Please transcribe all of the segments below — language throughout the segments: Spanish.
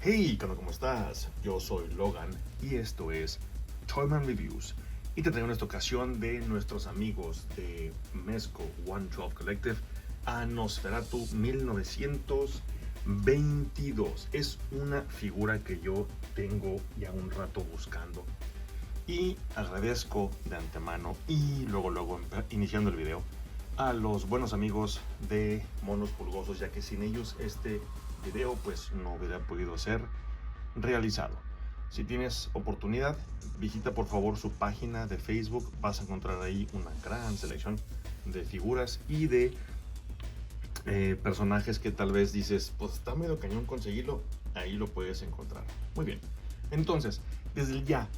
Hey, ¿cómo estás? Yo soy Logan y esto es Toyman Reviews. Y te traigo en esta ocasión de nuestros amigos de Mezco 112 Collective a Nosferatu 1922. Es una figura que yo tengo ya un rato buscando. Y agradezco de antemano y luego iniciando el video a los buenos amigos de Monos Pulgosos, ya que sin ellos este video pues no hubiera podido ser realizado. Si tienes oportunidad, visita por favor su página de Facebook. Vas a encontrar ahí una gran selección de figuras y de personajes que tal vez dices, pues está medio cañón conseguirlo. Ahí lo puedes encontrar. Muy bien. Entonces, desde ya,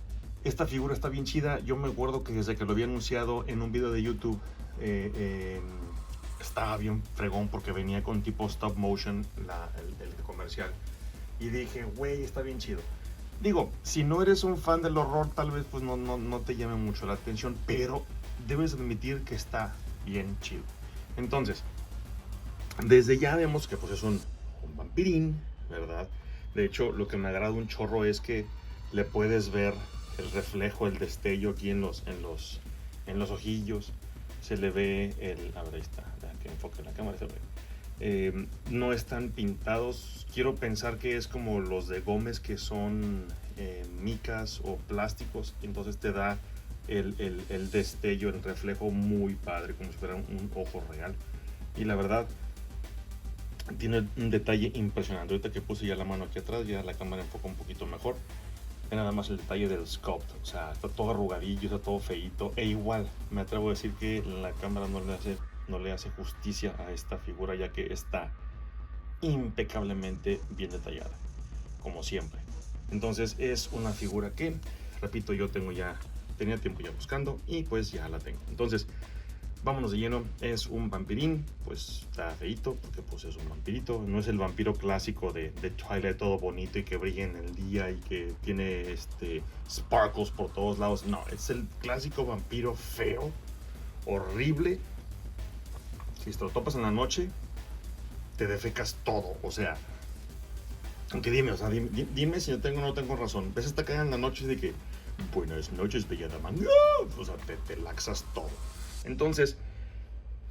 esta figura está bien chida. Yo me acuerdo que desde que lo había anunciado en un video de YouTube, estaba bien fregón porque venía con tipo stop motion el comercial. Y dije, güey, está bien chido. Digo, si no eres un fan del horror, tal vez pues no te llame mucho la atención, pero debes admitir que está bien chido. Entonces, desde ya vemos que pues es un vampirín, ¿verdad? De hecho, lo que me agrada un chorro es que le puedes ver el reflejo, el destello aquí en los ojillos. Se le ve el... A ver, ahí está, que enfoque la cámara, se ve. No están pintados. Quiero pensar que es como los de Gómez, que son micas o plásticos. Entonces te da el destello, el reflejo muy padre, como si fuera un ojo real. Y la verdad, tiene un detalle impresionante. Ahorita que puse ya la mano aquí atrás, ya la cámara enfoca un poquito mejor. Ve nada más el detalle del sculpt. O sea, está todo arrugadillo, está todo feito. E igual, me atrevo a decir que la cámara no le hace justicia a esta figura, ya que está impecablemente bien detallada, como siempre. Entonces es una figura que, repito, yo tenía tiempo ya buscando y pues ya la tengo. Entonces, vámonos de lleno. Es un vampirín, pues está feito porque pues es un vampirito. No es el vampiro clásico de Twilight, todo bonito y que brilla en el día y que tiene sparkles por todos lados. No, es el clásico vampiro feo, horrible. Si te lo topas en la noche, te defecas todo. O sea, aunque dime, dime si yo tengo o no tengo razón. Ves esta caída en la noche de que buenas noches, bella dama. ¡No! O sea, te laxas todo. Entonces,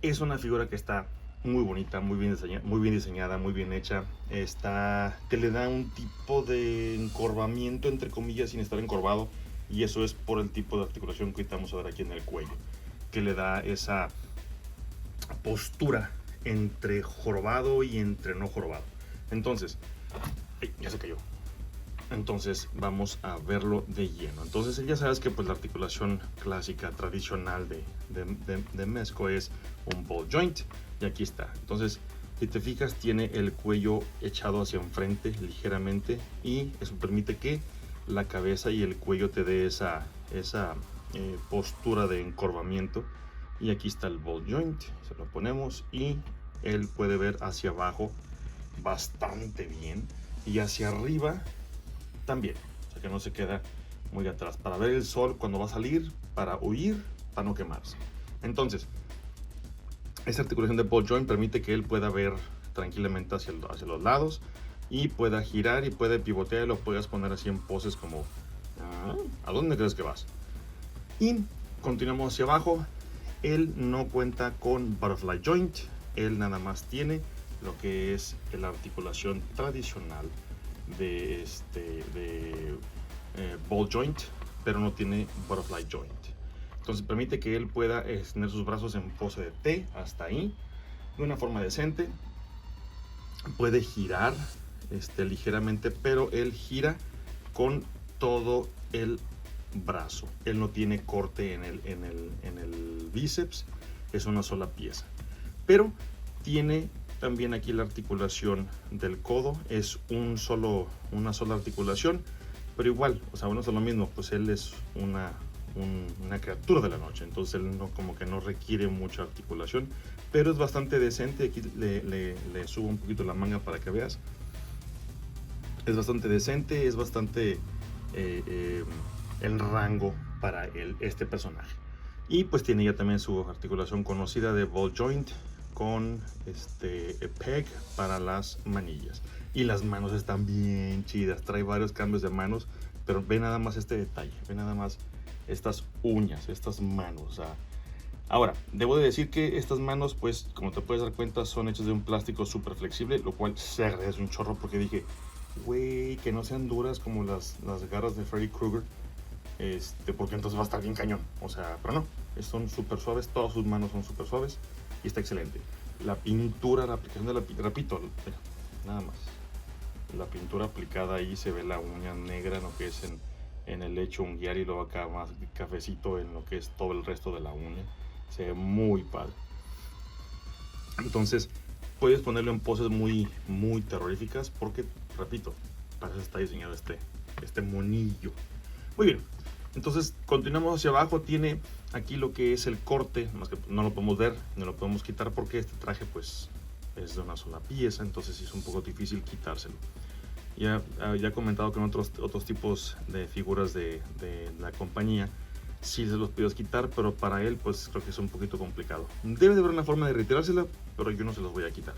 es una figura que está muy bonita, muy bien diseñada, muy bien hecha. Que le da un tipo de encorvamiento, entre comillas, sin estar encorvado. Y eso es por el tipo de articulación que estamos a ver aquí en el cuello, que le da esa postura entre jorobado y entre no jorobado. Entonces, ya se cayó. Entonces vamos a verlo de lleno. Entonces ya sabes que pues la articulación clásica tradicional de Mezco es un ball joint, y aquí está. Entonces, si te fijas, tiene el cuello echado hacia enfrente ligeramente y eso permite que la cabeza y el cuello te dé esa postura de encorvamiento. Y aquí está el ball joint, se lo ponemos y él puede ver hacia abajo bastante bien y hacia arriba también, o sea que no se queda muy atrás, para ver el sol cuando va a salir, para huir, para no quemarse. Entonces, esta articulación de ball joint permite que él pueda ver tranquilamente hacia los lados y pueda girar y puede pivotear y lo puedes poner así en poses como ¿a dónde crees que vas? Y continuamos hacia abajo. Él no cuenta con butterfly joint, él nada más tiene lo que es la articulación tradicional de ball joint, pero no tiene butterfly joint. Entonces permite que él pueda extender sus brazos en pose de T hasta ahí de una forma decente. Puede girar ligeramente, pero él gira con todo el brazo. Él no tiene corte en el bíceps, es una sola pieza. Pero tiene también aquí la articulación del codo, es una sola articulación, pero igual, o sea, bueno, es lo mismo, pues él es una criatura de la noche, entonces él como que no requiere mucha articulación, pero es bastante decente. Aquí le subo un poquito la manga para que veas. Es bastante decente, es bastante el rango para este personaje. Y pues tiene ya también su articulación conocida de ball joint, con peg para las manillas. Y las manos están bien chidas, trae varios cambios de manos, pero ve nada más este detalle, ve nada más estas uñas, estas manos. O sea, ahora, debo de decir que estas manos, pues, como te puedes dar cuenta, son hechas de un plástico súper flexible, lo cual se agradece un chorro porque dije, güey, que no sean duras como las garras de Freddy Krueger, porque entonces va a estar bien cañón. O sea, pero no, son súper suaves, todas sus manos son súper suaves y está excelente. La pintura, la aplicación de la pintura, repito, nada más. La pintura aplicada ahí se ve la uña negra en lo que es en el lecho unguial y luego acá más cafecito en lo que es todo el resto de la uña. Se ve muy padre. Entonces puedes ponerlo en poses muy, muy terroríficas porque, repito, para eso está diseñado este monillo. Muy bien, entonces continuamos hacia abajo. Tiene aquí lo que es el corte, más que no lo podemos ver, no lo podemos quitar porque este traje pues es de una sola pieza, entonces es un poco difícil quitárselo. Ya he comentado que en otros tipos de figuras de la compañía sí se los puedes quitar, pero para él pues creo que es un poquito complicado. Debe de haber una forma de retirársela, pero yo no se los voy a quitar.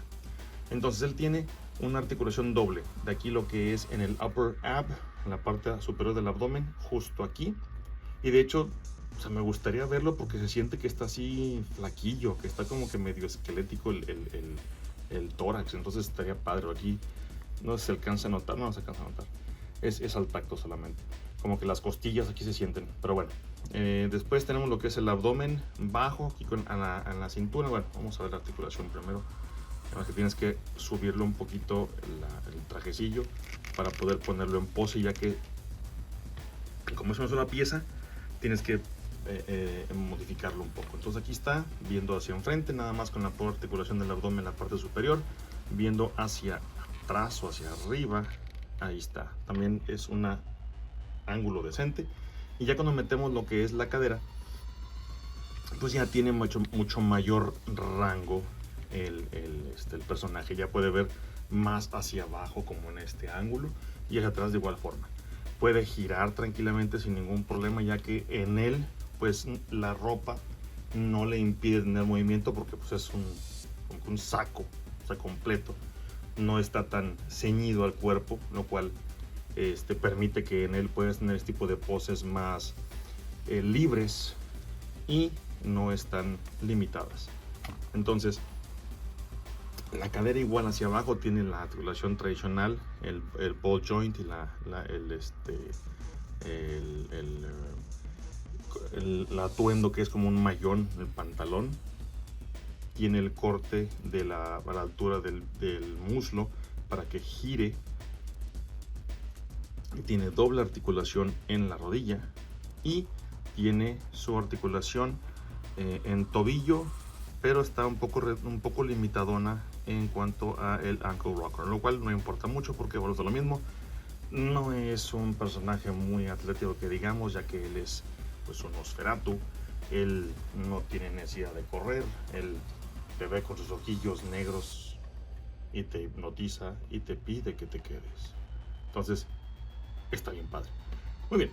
Entonces él tiene una articulación doble, de aquí lo que es en el upper ab, en la parte superior del abdomen, justo aquí. Y de hecho, o sea, me gustaría verlo porque se siente que está así flaquillo, que está como que medio esquelético el tórax, entonces estaría padre. Aquí no se alcanza a notar, no se alcanza a notar, es al tacto solamente, como que las costillas aquí se sienten, pero bueno. Después tenemos lo que es el abdomen bajo, aquí en la cintura. Bueno, vamos a ver la articulación primero. Además que tienes que subirlo un poquito el trajecillo para poder ponerlo en pose, ya que como es una sola pieza, tienes que modificarlo un poco. Entonces aquí está, viendo hacia enfrente, nada más con la articulación del abdomen en la parte superior, viendo hacia atrás o hacia arriba, ahí está. También es un ángulo decente. Y ya cuando metemos lo que es la cadera, pues ya tiene mucho mayor rango el personaje. Ya puede ver más hacia abajo como en este ángulo y hacia atrás de igual forma. Puede girar tranquilamente sin ningún problema, ya que en él pues la ropa no le impide tener movimiento porque pues es un saco, o sea, completo. No está tan ceñido al cuerpo, lo cual permite que en él puedas tener este tipo de poses más libres y no están limitadas. Entonces la cadera igual hacia abajo tiene la articulación tradicional, el ball joint y el atuendo que es como un mayón, el pantalón. Tiene el corte a la altura del muslo para que gire. Tiene doble articulación en la rodilla y tiene su articulación en tobillo, pero está un poco limitadona en cuanto a el ankle rocker, lo cual no importa mucho porque bueno, es lo mismo. No es un personaje muy atlético que digamos, ya que él es pues un Nosferatu. Él no tiene necesidad de correr, él te ve con sus ojillos negros y te hipnotiza y te pide que te quedes. Entonces está bien padre. Muy bien,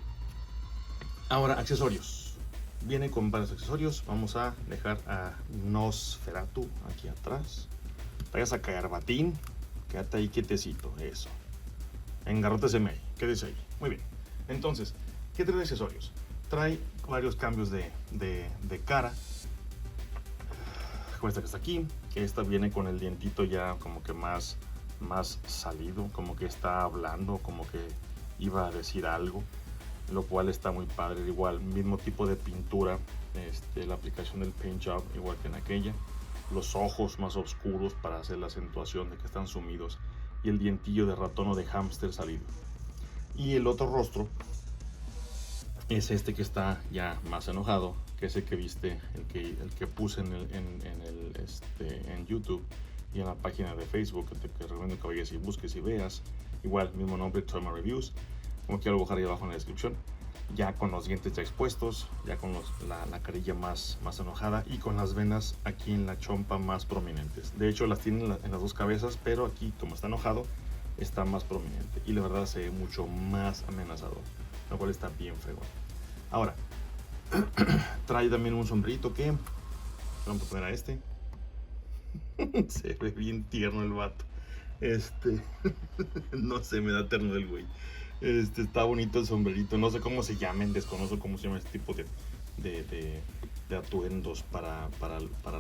ahora accesorios. Viene con varios accesorios. Vamos a dejar a Nosferatu aquí atrás. Vayas a caer, batín. Quédate ahí quietecito, eso. Engarróteseme ahí, quédese ahí. Muy bien. Entonces, ¿qué trae de accesorios? Trae varios cambios de cara. Como esta que está aquí, que esta viene con el dientito ya como que más salido, como que está hablando, como que iba a decir algo, lo cual está muy padre. Igual, mismo tipo de pintura, la aplicación del paint job, igual que en aquella. Los ojos más oscuros para hacer la acentuación de que están sumidos y el dientillo de ratón o de hámster salido. Y el otro rostro es este que está ya más enojado, que es el que viste, el que puse en YouTube y en la página de Facebook, que te recomiendo que vayas y busques y veas. Igual, mismo nombre, Toyma Reviews, como quiero dejar ahí abajo en la descripción. Ya con los dientes ya expuestos, ya con la carilla más enojada y con las venas aquí en la chompa más prominentes. De hecho las tiene en las dos cabezas, pero aquí como está enojado está más prominente y la verdad se ve mucho más amenazador, lo cual está bien fregón. Ahora trae también un sombrerito que vamos a poner a Se ve bien tierno el vato. No sé, me da ternura el güey. Está bonito el sombrerito. No sé cómo se llamen, desconozco cómo se llama este tipo de, de, de atuendos para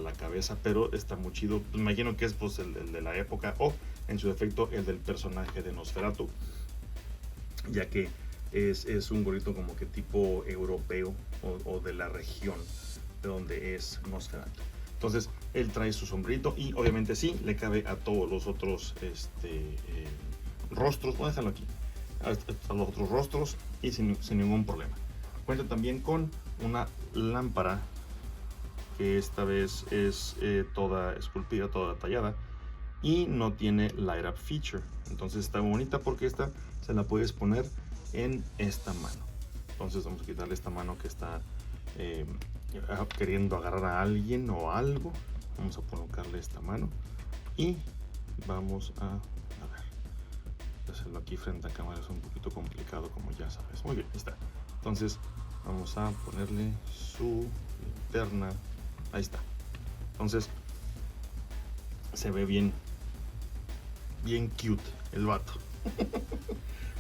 la cabeza, pero está muy chido. Me imagino que es pues el de la época o en su defecto el del personaje de Nosferatu, ya que es un gorrito como que tipo europeo o de la región de donde es Nosferatu. Entonces él trae su sombrerito y obviamente sí le cabe a todos los otros rostros. Voy a dejarlo aquí, a los otros rostros y sin ningún problema. Cuenta también con una lámpara que esta vez es toda esculpida, toda tallada y no tiene light up feature. Entonces está muy bonita porque esta se la puedes poner en esta mano. Entonces vamos a quitarle esta mano que está queriendo agarrar a alguien o algo. Vamos a colocarle esta mano y vamos a ver, hacerlo aquí frente a cámara es un poquito complicado, como ya sabes. Muy bien, ahí está. Entonces vamos a ponerle su linterna. Ahí está. Entonces se ve bien cute el vato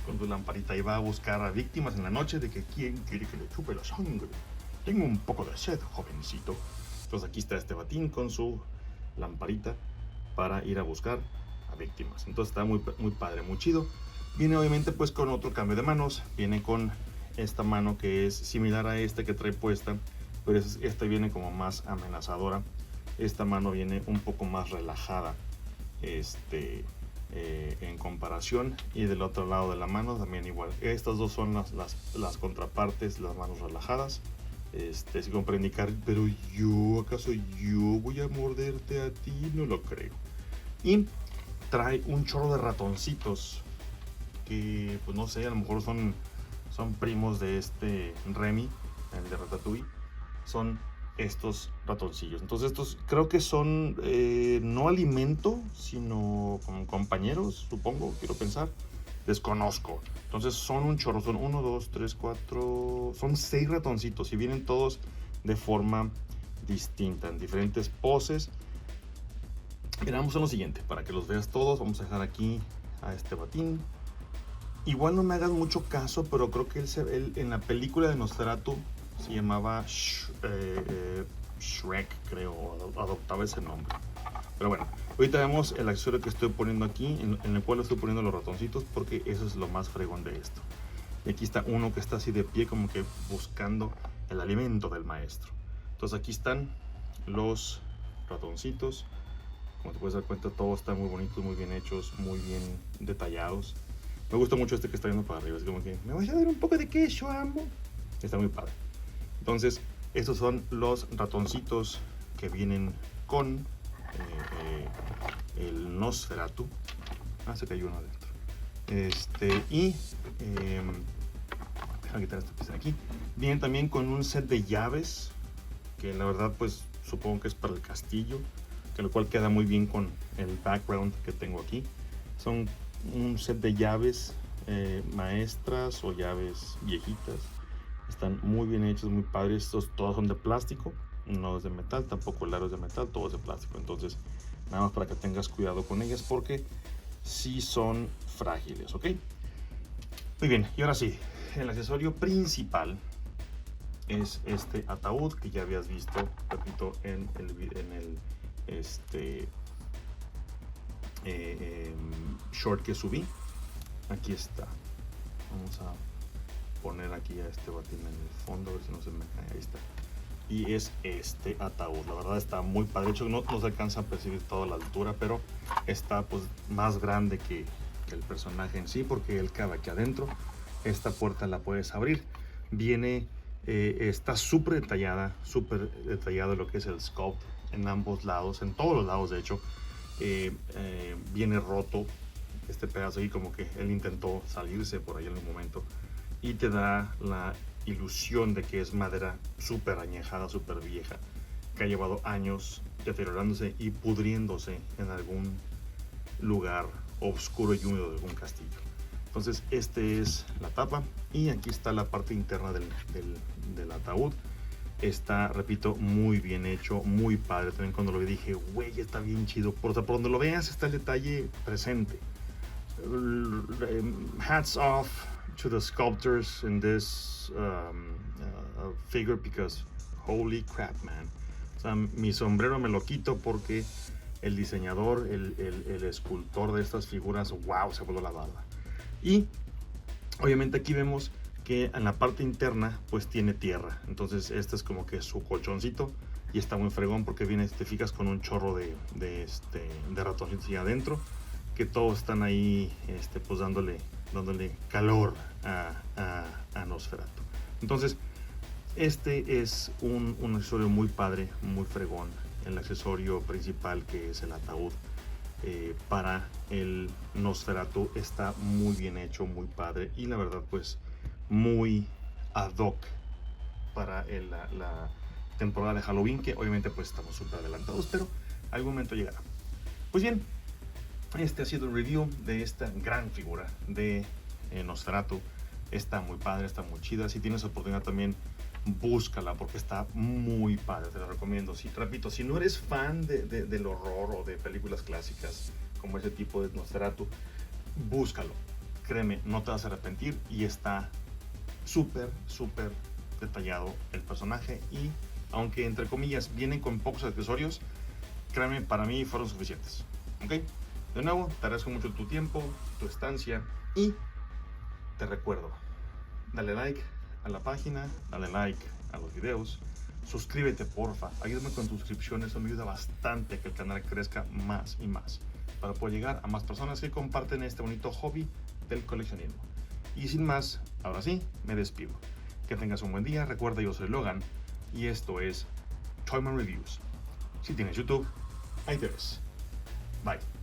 con su lamparita y va a buscar a víctimas en la noche de que quién quiere que le chupe la sangre. Tengo un poco de sed, jovencito. Entonces aquí está este batín con su lamparita para ir a buscar a víctimas. Entonces está muy padre, muy chido. Viene obviamente pues con otro cambio de manos. Viene con esta mano que es similar a esta que trae puesta, pero esta viene como más amenazadora. Esta mano viene un poco más relajada en comparación, y del otro lado de la mano también igual. Estas dos son las contrapartes, las manos relajadas. Si comprendí, pero ¿acaso yo voy a morderte a ti? No lo creo. Y trae un chorro de ratoncitos que pues no sé, a lo mejor son primos de Remy, el de Ratatouille. Son estos ratoncillos. Entonces estos creo que son no alimento, sino como compañeros, supongo, quiero pensar. Desconozco. Entonces son un chorro, son 1, 2, 3, 4, son 6 ratoncitos y vienen todos de forma distinta, en diferentes poses. Mira, vamos a lo siguiente, para que los veas todos. Vamos a dejar aquí a este batín. Igual no me hagas mucho caso, pero creo que él en la película de Nosferatu se llamaba Shrek, creo, adoptaba ese nombre. Pero bueno, ahorita vemos el accesorio que estoy poniendo aquí, en el cual estoy poniendo los ratoncitos, porque eso es lo más fregón de esto. Y aquí está uno que está así de pie, como que buscando el alimento del maestro. Entonces aquí están los ratoncitos. Como te puedes dar cuenta, todos están muy bonitos, muy bien hechos, muy bien detallados. Me gusta mucho este que está viendo para arriba, es como que, ¿me vas a dar un poco de queso, amo? Está muy padre. Entonces, estos son los ratoncitos que vienen con el Nosferatu. Se cayó uno adentro. Déjame quitar esta pieza de aquí. Vienen también con un set de llaves, que la verdad, pues supongo que es para el castillo, que lo cual queda muy bien con el background que tengo aquí. Son un set de llaves maestras o llaves viejitas. Están muy bien hechos, muy padres. Estos todos son de plástico, no es de metal, tampoco el aro es de metal, todo es de plástico. Entonces, nada más para que tengas cuidado con ellas porque sí son frágiles, ¿ok? Muy bien, y ahora sí, el accesorio principal es este ataúd que ya habías visto, repito, en el short que subí. Aquí está. Vamos a poner aquí a este batín en el fondo, a ver si no se me cae. Ahí está. Y es este ataúd. La verdad está muy padre. De hecho, no se alcanza a percibir toda la altura, pero está pues más grande que el personaje en sí, porque él cabe aquí adentro. Esta puerta la puedes abrir. Viene, está súper detallado lo que es el sculpt en ambos lados, en todos los lados de hecho. Viene roto este pedazo y como que él intentó salirse por ahí en un momento, y te da la ilusión de que es madera súper añejada, súper vieja, que ha llevado años deteriorándose y pudriéndose en algún lugar oscuro y húmedo de algún castillo. Entonces este es la tapa y aquí está la parte interna del ataúd. Está, repito, muy bien hecho, muy padre. También cuando lo vi dije, güey, está bien chido. Por donde lo veas está el detalle presente. Hats off to the sculptors in this figure because holy crap, man. O sea, mi sombrero me lo quito porque el diseñador, el escultor de estas figuras, wow, se voló la barba. Y obviamente aquí vemos que en la parte interna pues tiene tierra, entonces este es como que su colchoncito y está muy fregón porque viene, te fijas, con un chorro de ratoncitos ahí adentro, que todos están ahí pues dándole calor a Nosferatu. Entonces este es un accesorio muy padre, muy fregón, el accesorio principal, que es el ataúd. Para el Nosferatu está muy bien hecho, muy padre, y la verdad pues muy ad hoc para la temporada de Halloween, que obviamente pues estamos súper adelantados, pero algún momento llegará. Pues bien, este ha sido el review de esta gran figura de Nosferatu. Está muy padre, está muy chida. Si tienes oportunidad también, búscala porque está muy padre, te la recomiendo. Sí, repito, si no eres fan del horror o de películas clásicas como ese tipo de Nosferatu, búscalo. Créeme, no te vas a arrepentir, y está súper detallado el personaje, y aunque entre comillas vienen con pocos accesorios, créeme, para mí fueron suficientes. ¿Ok? De nuevo, te agradezco mucho tu tiempo, tu estancia, y te recuerdo, dale like a la página, dale like a los videos, suscríbete porfa, ayúdame con tus suscripciones, eso me ayuda bastante a que el canal crezca más y más, para poder llegar a más personas que comparten este bonito hobby del coleccionismo. Y sin más, ahora sí, me despido. Que tengas un buen día. Recuerda, yo soy Logan y esto es Toyman Reviews. Si tienes YouTube, ahí te ves. Bye.